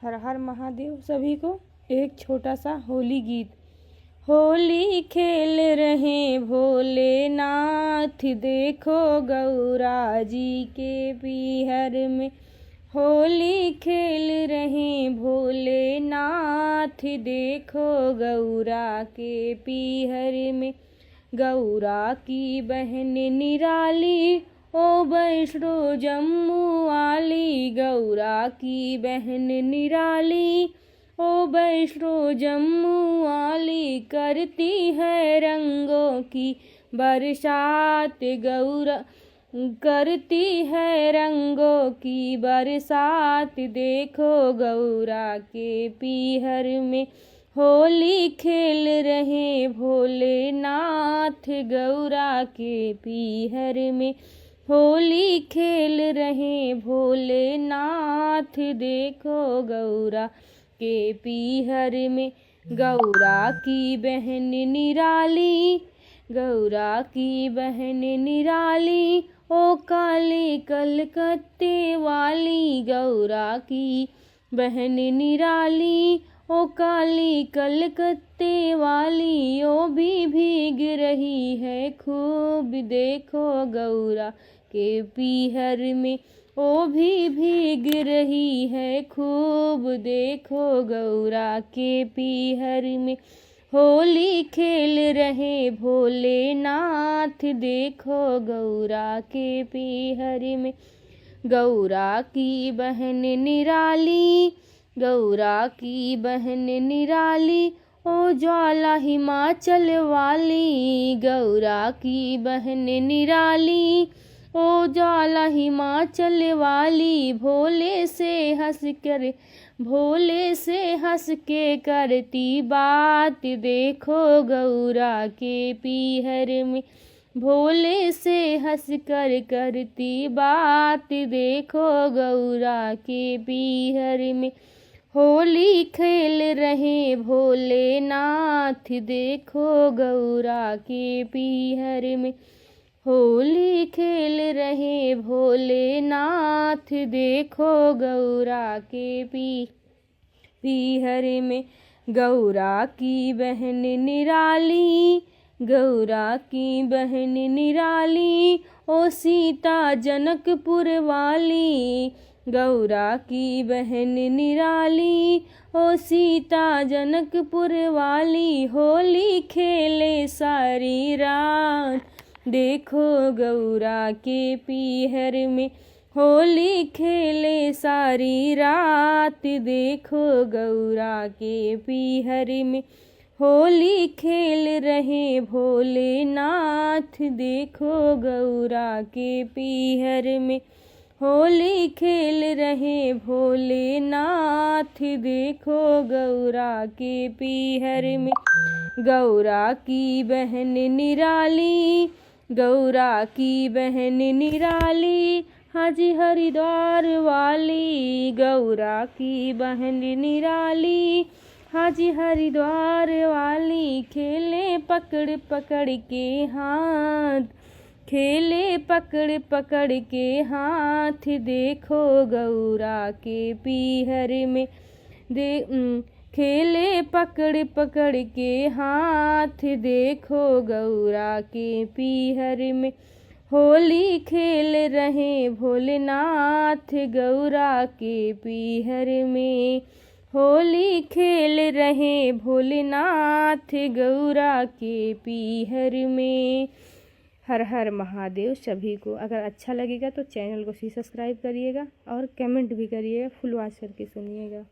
हर हर महादेव सभी को। एक छोटा सा होली गीत। होली खेल रहे भोलेनाथ, देखो गौरा जी के पीहर में। होली खेल रहे भोलेनाथ, देखो गौरा के पीहर में। गौरा की बहन निराली, ओ वैष्णो जम्मू वाली। गौरा की बहन निराली, ओ वैष्णो जम्मू वाली। करती है रंगों की बरसात गौरा, करती है रंगों की बरसात। देखो गौरा के पीहर में। होली खेल रहे भोलेनाथ, गौरा के पीहर में। होली खेल रहे भोलेनाथ, देखो गौरा के पीहर में। गौरा की बहन निराली, गौरा की बहन निराली, ओ काली कलकत्ते वाली। गौरा की बहन निराली, ओ काली कलकत्ते वाली। ओ भी भीग रही है खूब, देखो गौरा के पीहर में। ओ भी भीग रही है खूब, देखो गौरा के पीहर में। होली खेल रहे भोलेनाथ, देखो गौरा के पीहर में। गौरा की बहन निराली, गौरा की बहन निराली, ओ ज्वाला हिमाचल वाली। गौरा की बहन निराली, ओ ज्वाला हिमाचल वाली। भोले से हंस कर, भोले से हंस के करती बात, देखो गौरा के पीहर में। भोले से हंस कर करती बात, देखो गौरा के पीहर में। होली खेल रहे भोलेनाथ, देखो गौरा के पीहर में। होली खेल रहे भोलेनाथ, देखो गौरा के पीहर में। गौरा की बहन निराली, गौरा की बहन निराली, ओ सीता जनकपुर वाली। गौरा की बहन निराली, ओ सीता जनकपुर वाली। होली खेले सारी रात, देखो गौरा के पीहर में। होली खेले सारी रात, देखो गौरा के पीहर में। होली खेल रहे भोलेनाथ, देखो गौरा के पीहर में। होली खेल रहे भोलेनाथ, देखो गौरा के पीहर में। गौरा की बहन निराली, गौरा की बहन निराली, हाजी हरिद्वार वाली। गौरा की बहन निराली, हाजी हरिद्वार वाली। खेले पकड़ पकड़ के हाथ, खेले पकड़ पकड़ के हाथ, देखो गौरा के पीहर में। खेले पकड़ पकड़ के हाथ, देखो गौरा के पीहर में। होली खेल रहे भोलेनाथ, गौरा के पीहर में। होली खेल रहे भोलेनाथ, गौरा के पीहर में। हर हर महादेव सभी को। अगर अच्छा लगेगा तो चैनल को सब्सक्राइब करिएगा और कमेंट भी करिएगा, फुल वॉच करके सुनिएगा।